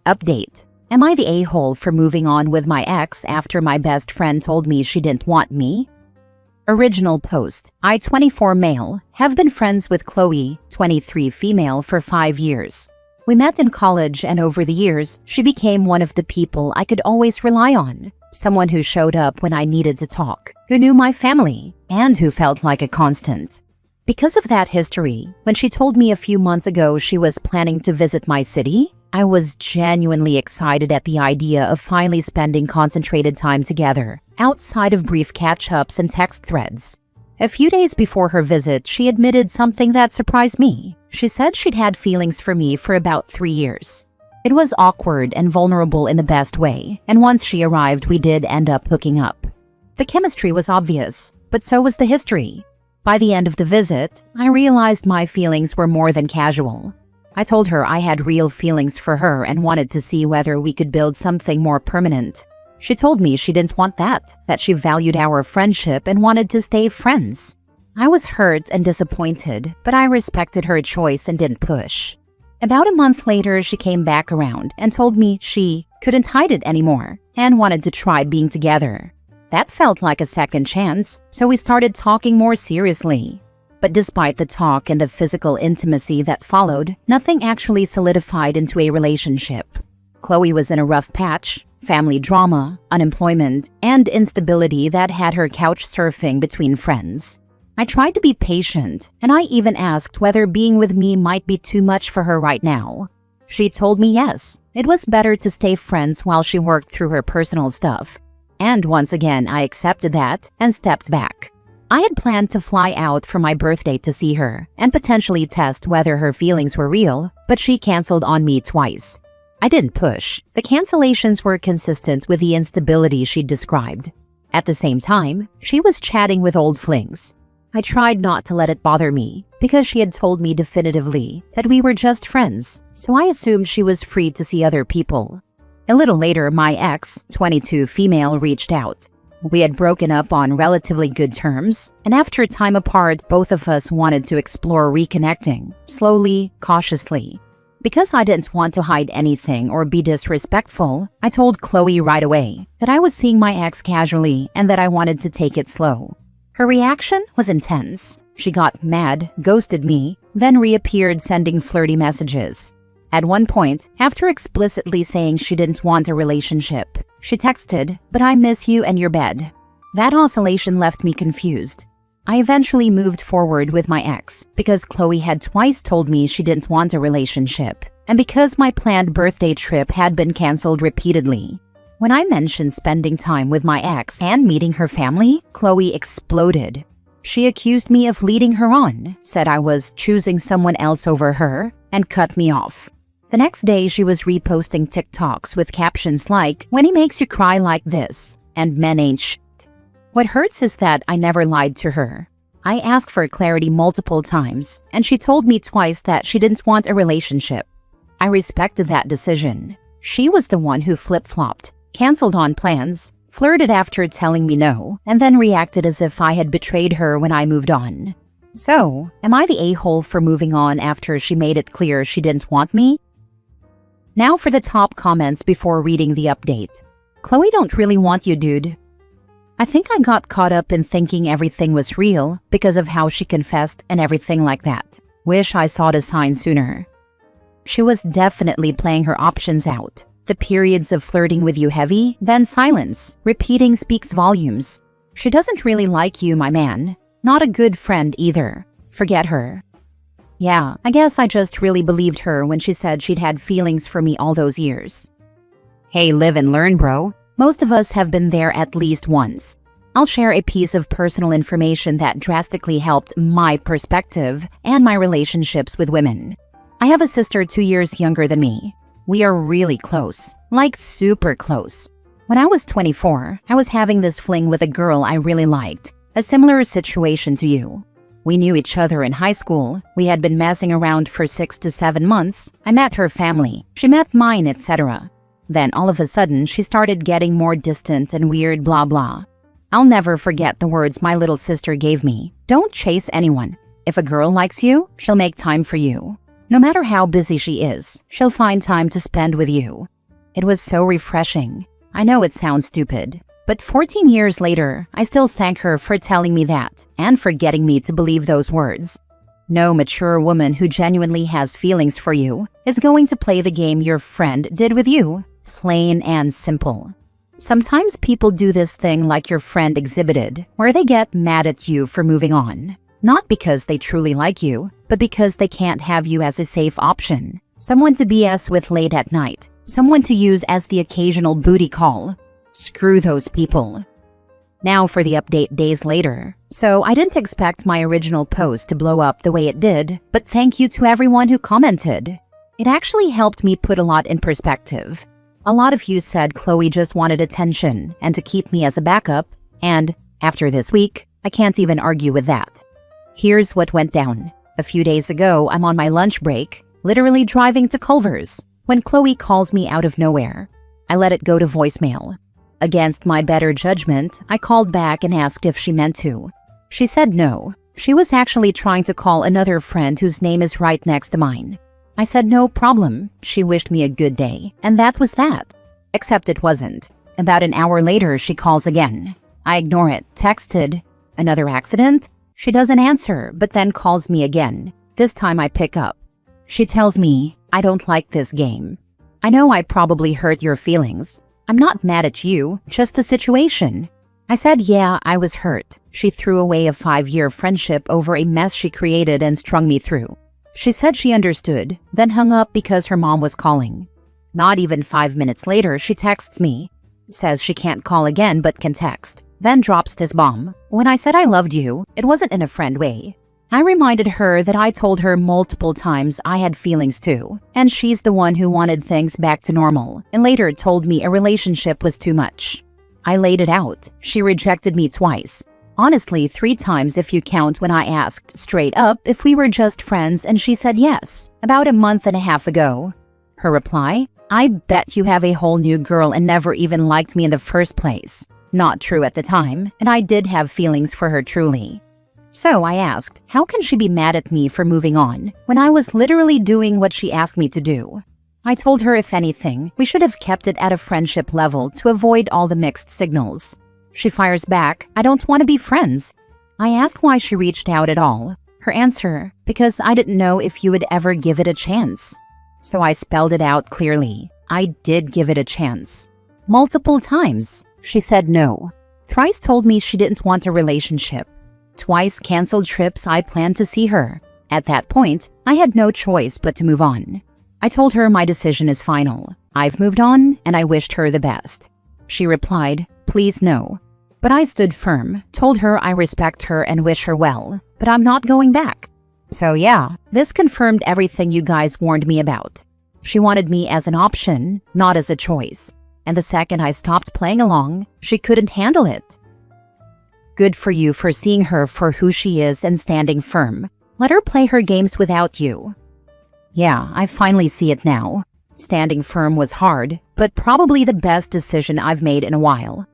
Update. Am I the a-hole for moving on with my ex after my best friend told me she didn't want me? Original post. I, 24 male, have been friends with Chloe, 23 female, for 5 years. We met in college, and over the years, she became one of the people I could always rely on. Someone who showed up when I needed to talk, who knew my family, and who felt like a constant. Because of that history, when she told me a few months ago she was planning to visit my city, I was genuinely excited at the idea of finally spending concentrated time together, outside of brief catch-ups and text threads. A few days before her visit, she admitted something that surprised me. She said she'd had feelings for me for about 3 years. It was awkward and vulnerable in the best way, and once she arrived, we did end up hooking up. The chemistry was obvious, but so was the history. By the end of the visit, I realized my feelings were more than casual. I told her I had real feelings for her and wanted to see whether we could build something more permanent. She told me she didn't want that she valued our friendship and wanted to stay friends. I was hurt and disappointed, but I respected her choice and didn't push. About a month later, she came back around and told me she couldn't hide it anymore and wanted to try being together. That felt like a second chance, so we started talking more seriously. But despite the talk and the physical intimacy that followed, nothing actually solidified into a relationship. Chloe was in a rough patch, family drama, unemployment, and instability that had her couch surfing between friends. I tried to be patient, and I even asked whether being with me might be too much for her right now. She told me yes, it was better to stay friends while she worked through her personal stuff. And once again, I accepted that and stepped back. I had planned to fly out for my birthday to see her and potentially test whether her feelings were real, but she canceled on me twice. I didn't push. The cancellations were consistent with the instability she described. At the same time, she was chatting with old flings. I tried not to let it bother me because she had told me definitively that we were just friends, so I assumed she was free to see other people. A little later, my ex, 22 female, reached out. We had broken up on relatively good terms, and after time apart, both of us wanted to explore reconnecting, slowly, cautiously. Because I didn't want to hide anything or be disrespectful, I told Chloe right away that I was seeing my ex casually and that I wanted to take it slow. Her reaction was intense. She got mad, ghosted me, then reappeared sending flirty messages. At one point, after explicitly saying she didn't want a relationship, she texted, "But I miss you and your bed." That oscillation left me confused. I eventually moved forward with my ex because Chloe had twice told me she didn't want a relationship, and because my planned birthday trip had been canceled repeatedly. When I mentioned spending time with my ex and meeting her family, Chloe exploded. She accused me of leading her on, said I was choosing someone else over her, and cut me off. The next day, she was reposting TikToks with captions like, "When he makes you cry like this," and "Men ain't shit." What hurts is that I never lied to her. I asked for clarity multiple times, and she told me twice that she didn't want a relationship. I respected that decision. She was the one who flip-flopped, canceled on plans, flirted after telling me no, and then reacted as if I had betrayed her when I moved on. So, am I the a-hole for moving on after she made it clear she didn't want me? Now for the top comments before reading the update. Chloe don't really want you, dude. I think I got caught up in thinking everything was real because of how she confessed and everything like that. Wish I saw the sign sooner. She was definitely playing her options out. The periods of flirting with you heavy, then silence. Repeating speaks volumes. She doesn't really like you, my man. Not a good friend either. Forget her. Yeah, I guess I just really believed her when she said she'd had feelings for me all those years. Hey, live and learn, bro. Most of us have been there at least once. I'll share a piece of personal information that drastically helped my perspective and my relationships with women. I have a sister 2 years younger than me. We are really close, like super close. When I was 24, I was having this fling with a girl I really liked, a similar situation to you. We knew each other in high school. We had been messing around for 6 to 7 months. I met her family. She met mine, etc. Then all of a sudden, she started getting more distant and weird, blah blah. I'll never forget the words my little sister gave me. Don't chase anyone. If a girl likes you, she'll make time for you. No matter how busy she is, she'll find time to spend with you. It was so refreshing. I know it sounds stupid, but 14 years later, I still thank her for telling me that and for getting me to believe those words. No mature woman who genuinely has feelings for you is going to play the game your friend did with you. Plain and simple. Sometimes people do this thing like your friend exhibited, where they get mad at you for moving on. Not because they truly like you, but because they can't have you as a safe option. Someone to BS with late at night. Someone to use as the occasional booty call. Screw those people. Now for the update days later. So I didn't expect my original post to blow up the way it did, but thank you to everyone who commented. It actually helped me put a lot in perspective. A lot of you said Chloe just wanted attention and to keep me as a backup, and after this week, I can't even argue with that. Here's what went down. A few days ago, I'm on my lunch break, literally driving to Culver's, when Chloe calls me out of nowhere. I let it go to voicemail. Against my better judgment, I called back and asked if she meant to. She said no. She was actually trying to call another friend whose name is right next to mine. I said no problem. She wished me a good day, and that was that. Except it wasn't. About an hour later, she calls again. I ignore it. Texted. Another accident? She doesn't answer, but then calls me again. This time I pick up. She tells me, I don't like this game. I know I probably hurt your feelings. I'm not mad at you, just the situation. I said, yeah, I was hurt. She threw away a 5-year friendship over a mess she created and strung me through. She said she understood, then hung up because her mom was calling. Not even 5 minutes later, she texts me. Says she can't call again but can text. Then drops this bomb. When I said I loved you, it wasn't in a friend way. I reminded her that I told her multiple times I had feelings too, and she's the one who wanted things back to normal, and later told me a relationship was too much. I laid it out. She rejected me twice. Honestly, 3 times if you count when I asked straight up if we were just friends and she said yes, about a month and a half ago. Her reply, I bet you have a whole new girl and never even liked me in the first place. Not true at the time, and I did have feelings for her truly. So I asked, how can she be mad at me for moving on when I was literally doing what she asked me to do? I told her if anything, we should have kept it at a friendship level to avoid all the mixed signals. She fires back, I don't want to be friends. I asked why she reached out at all. Her answer, because I didn't know if you would ever give it a chance. So I spelled it out clearly. I did give it a chance. Multiple times. She said no. Thrice told me she didn't want a relationship. Twice canceled trips I planned to see her. At that point, I had no choice but to move on. I told her my decision is final. I've moved on and I wished her the best. She replied, please no. But I stood firm, told her I respect her and wish her well, but I'm not going back. So yeah, this confirmed everything you guys warned me about. She wanted me as an option, not as a choice. And the second I stopped playing along, she couldn't handle it. Good for you for seeing her for who she is and standing firm. Let her play her games without you. Yeah, I finally see it now. Standing firm was hard, but probably the best decision I've made in a while.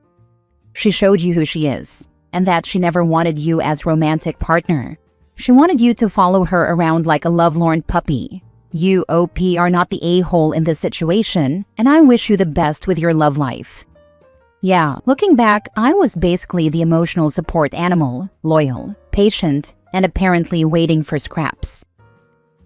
She showed you who she is, and that she never wanted you as romantic partner. She wanted you to follow her around like a lovelorn puppy. You, OP, are not the a-hole in this situation, and I wish you the best with your love life. Yeah, looking back, I was basically the emotional support animal, loyal, patient, and apparently waiting for scraps.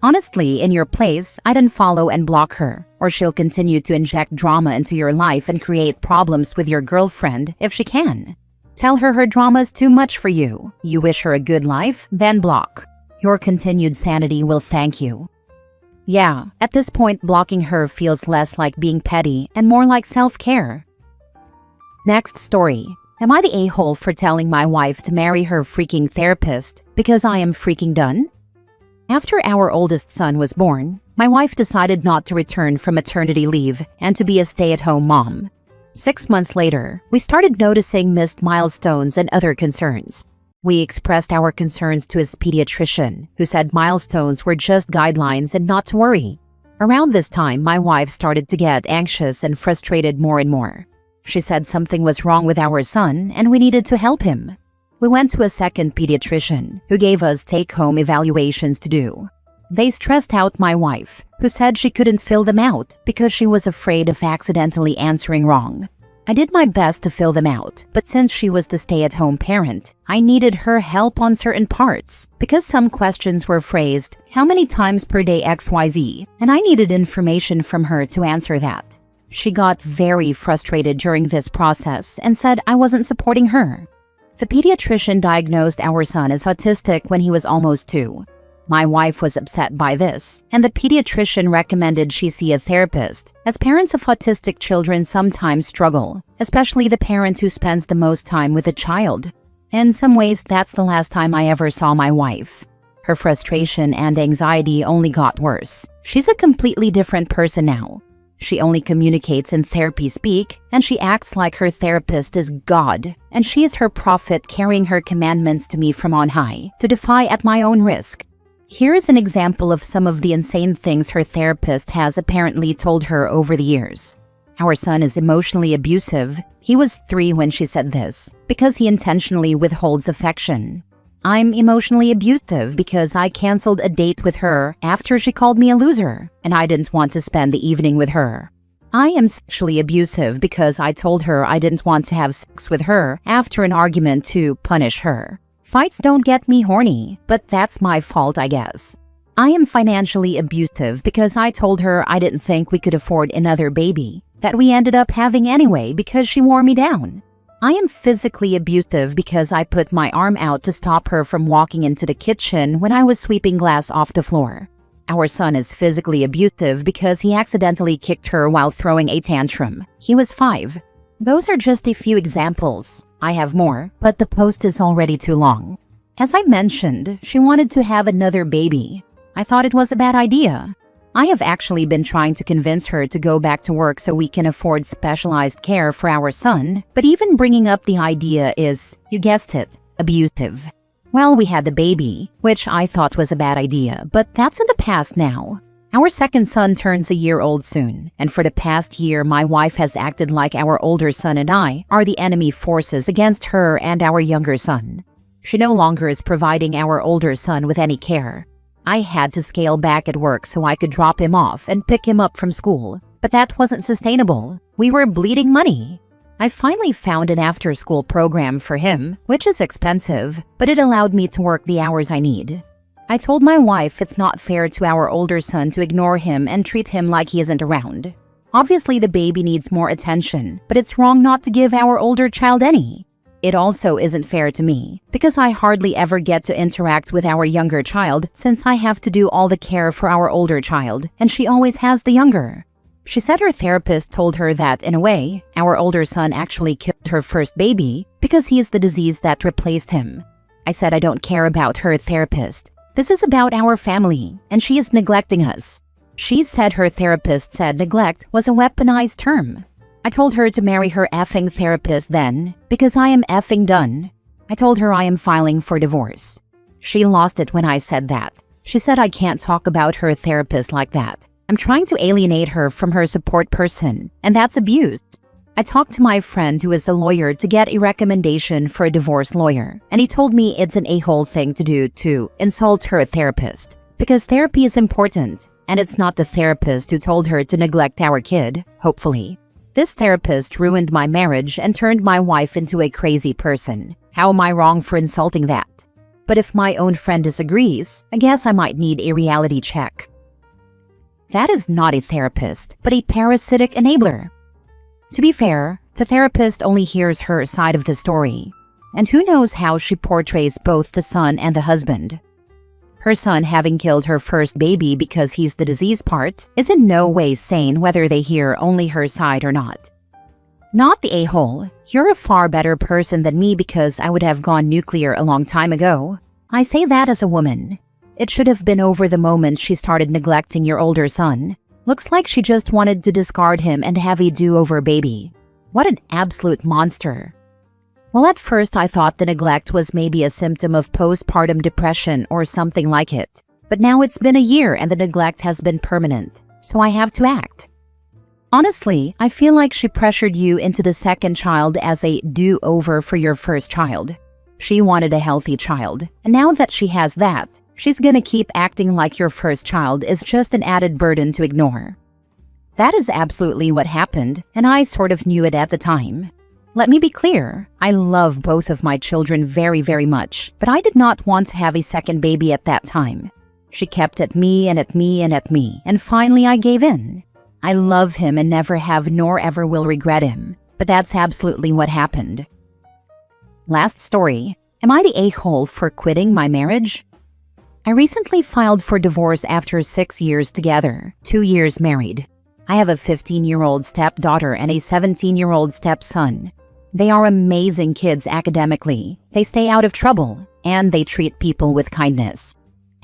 Honestly, in your place, I'd unfollow and block her, or she'll continue to inject drama into your life and create problems with your girlfriend if she can. Tell her her drama is too much for you. You wish her a good life, then block. Your continued sanity will thank you. Yeah, at this point, blocking her feels less like being petty and more like self-care. Next story. Am I the a-hole for telling my wife to marry her freaking therapist because I am freaking done? After our oldest son was born, my wife decided not to return from maternity leave and to be a stay-at-home mom. 6 months later, we started noticing missed milestones and other concerns. We expressed our concerns to his pediatrician, who said milestones were just guidelines and not to worry. Around this time, my wife started to get anxious and frustrated more and more. She said something was wrong with our son and we needed to help him. We went to a second pediatrician, who gave us take-home evaluations to do. They stressed out my wife, who said she couldn't fill them out because she was afraid of accidentally answering wrong. I did my best to fill them out, but since she was the stay-at-home parent, I needed her help on certain parts because some questions were phrased, "How many times per day XYZ?" and I needed information from her to answer that. She got very frustrated during this process and said I wasn't supporting her. The pediatrician diagnosed our son as autistic when he was almost 2. My wife was upset by this, and the pediatrician recommended she see a therapist, as parents of autistic children sometimes struggle, especially the parent who spends the most time with the child. In some ways, that's the last time I ever saw my wife. Her frustration and anxiety only got worse. She's a completely different person now. She only communicates in therapy speak, and she acts like her therapist is God, and she is her prophet carrying her commandments to me from on high, to defy at my own risk. Here's an example of some of the insane things her therapist has apparently told her over the years. Our son is emotionally abusive. He was 3 when she said this, because he intentionally withholds affection. I'm emotionally abusive because I canceled a date with her after she called me a loser, and I didn't want to spend the evening with her. I am sexually abusive because I told her I didn't want to have sex with her after an argument to punish her. Fights don't get me horny, but that's my fault, I guess. I am financially abusive because I told her I didn't think we could afford another baby, that we ended up having anyway because she wore me down. I am physically abusive because I put my arm out to stop her from walking into the kitchen when I was sweeping glass off the floor. Our son is physically abusive because he accidentally kicked her while throwing a tantrum. He was 5. Those are just a few examples. I have more, but the post is already too long. As I mentioned, she wanted to have another baby. I thought it was a bad idea. I have actually been trying to convince her to go back to work so we can afford specialized care for our son, but even bringing up the idea is, you guessed it, abusive. Well, we had the baby, which I thought was a bad idea, but that's in the past now. Our second son turns a year old soon, and for the past year my wife has acted like our older son and I are the enemy forces against her and our younger son. She no longer is providing our older son with any care. I had to scale back at work so I could drop him off and pick him up from school, but that wasn't sustainable. We were bleeding money. I finally found an after-school program for him, which is expensive, but it allowed me to work the hours I need. I told my wife it's not fair to our older son to ignore him and treat him like he isn't around. Obviously, the baby needs more attention, but it's wrong not to give our older child any. It also isn't fair to me, because I hardly ever get to interact with our younger child since I have to do all the care for our older child, and she always has the younger. She said her therapist told her that, in a way, our older son actually killed her first baby because he is the disease that replaced him. I said I don't care about her therapist. This is about our family, and she is neglecting us. She said her therapist said neglect was a weaponized term. I told her to marry her effing therapist then, because I am effing done. I told her I am filing for divorce. She lost it when I said that. She said I can't talk about her therapist like that. I'm trying to alienate her from her support person, and that's abuse. I talked to my friend who is a lawyer to get a recommendation for a divorce lawyer, and he told me it's an a-hole thing to do to insult her therapist, because therapy is important, and it's not the therapist who told her to neglect our kid, hopefully. This therapist ruined my marriage and turned my wife into a crazy person. How am I wrong for insulting that? But if my own friend disagrees, I guess I might need a reality check. That is not a therapist, but a parasitic enabler. To be fair, the therapist only hears her side of the story, and who knows how she portrays both the son and the husband. Her son having killed her first baby because he's the disease part is in no way sane whether they hear only her side or not. Not the a-hole. You're a far better person than me because I would have gone nuclear a long time ago. I say that as a woman. It should have been over the moment she started neglecting your older son. Looks like she just wanted to discard him and have a do-over baby. What an absolute monster. Well, at first I thought the neglect was maybe a symptom of postpartum depression or something like it. But now it's been a year and the neglect has been permanent, so I have to act. Honestly, I feel like she pressured you into the second child as a do-over for your first child. She wanted a healthy child, and now that she has that, She's gonna keep acting like your first child is just an added burden to ignore. That is absolutely what happened, and I sort of knew it at the time. Let me be clear, I love both of my children very, very much, but I did not want to have a second baby at that time. She kept at me and at me and at me, and finally I gave in. I love him and never have nor ever will regret him, but that's absolutely what happened. Last story. Am I the a-hole for quitting my marriage? I recently filed for divorce after 6 years together, 2 years married. I have a 15-year-old stepdaughter and a 17-year-old stepson. They are amazing kids academically, they stay out of trouble, and they treat people with kindness.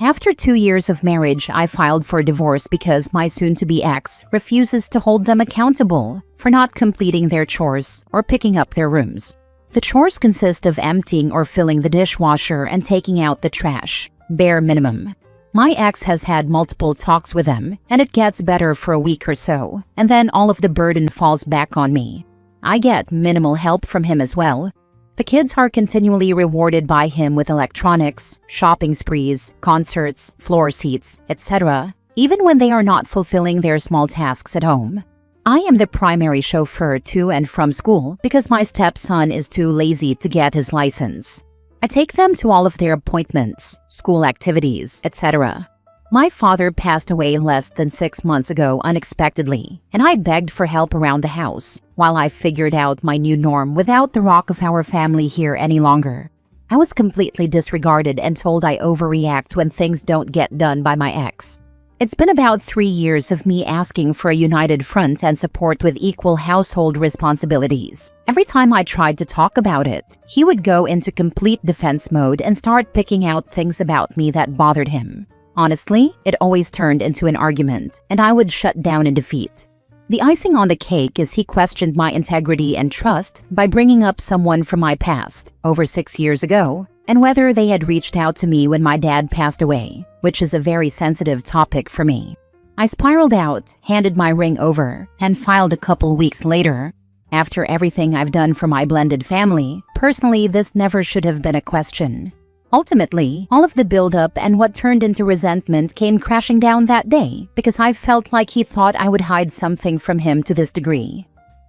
After 2 years of marriage, I filed for divorce because my soon-to-be ex refuses to hold them accountable for not completing their chores or picking up their rooms. The chores consist of emptying or filling the dishwasher and taking out the trash, bare minimum. My ex has had multiple talks with them, and it gets better for a week or so, and then all of the burden falls back on me. I get minimal help from him as well. The kids are continually rewarded by him with electronics, shopping sprees, concerts, floor seats, etc., even when they are not fulfilling their small tasks at home. I am the primary chauffeur to and from school because my stepson is too lazy to get his license. I take them to all of their appointments, school activities, etc. My father passed away less than 6 months ago unexpectedly, and I begged for help around the house while I figured out my new norm without the rock of our family here any longer. I was completely disregarded and told I overreact when things don't get done by my ex. It's been about 3 years of me asking for a united front and support with equal household responsibilities. Every time I tried to talk about it, he would go into complete defense mode and start picking out things about me that bothered him. Honestly, it always turned into an argument, and I would shut down in defeat. The icing on the cake is he questioned my integrity and trust by bringing up someone from my past, over 6 years ago, and whether they had reached out to me when my dad passed away, which is a very sensitive topic for me. I spiraled out, handed my ring over, and filed a couple weeks later. After everything I've done for my blended family, personally, this never should have been a question. Ultimately, all of the build-up and what turned into resentment came crashing down that day because I felt like he thought I would hide something from him to this degree.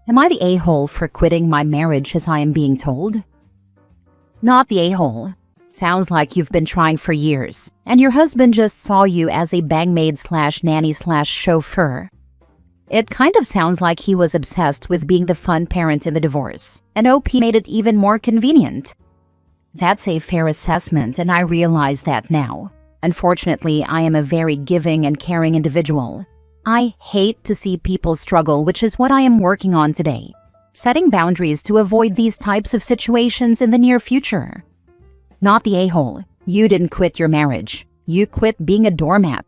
Am I the a-hole for quitting my marriage as I am being told? Not the a-hole. Sounds like you've been trying for years, and your husband just saw you as a bangmaid/nanny/chauffeur. It kind of sounds like he was obsessed with being the fun parent in the divorce, and OP made it even more convenient. That's a fair assessment, and I realize that now. Unfortunately, I am a very giving and caring individual. I hate to see people struggle, which is what I am working on today. Setting boundaries to avoid these types of situations in the near future. Not the a-hole. You didn't quit your marriage. You quit being a doormat.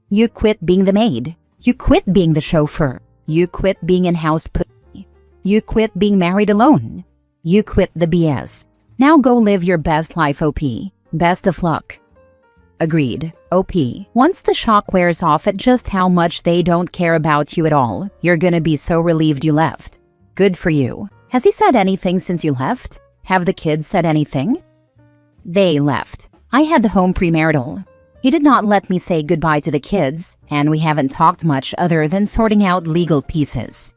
You quit being the maid. You quit being the chauffeur. You quit being in-house pussy. You quit being married alone. You quit the BS. Now go live your best life, OP. Best of luck. Agreed. OP. Once the shock wears off at just how much they don't care about you at all, you're gonna be so relieved you left. Good for you. Has he said anything since you left? Have the kids said anything? They left. I had the home premarital. He did not let me say goodbye to the kids, and we haven't talked much other than sorting out legal pieces.